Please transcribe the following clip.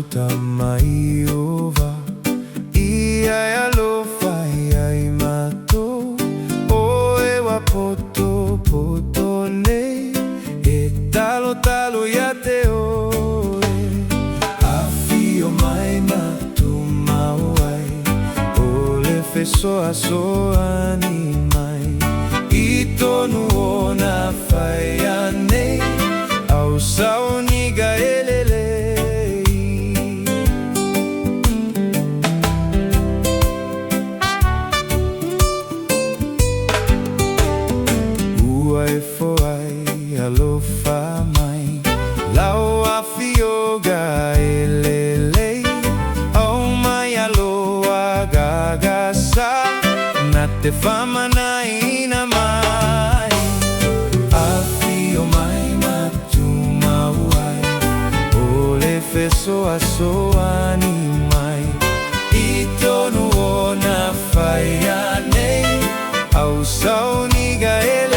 Tama iova ia alofa ia Matou o e wapoto poto ne e talo talo ia te oe afio mai Matou mauai o le fesoa soa ni mai I tonu ona fai ane au sao niga elele ai foai alofa mai lau afioga elelei au mai aloa gagasa na te whamana ina mai afio mai Matou mauai o le fesoa soa ni mai I tonu ona whai anei au sau niga ele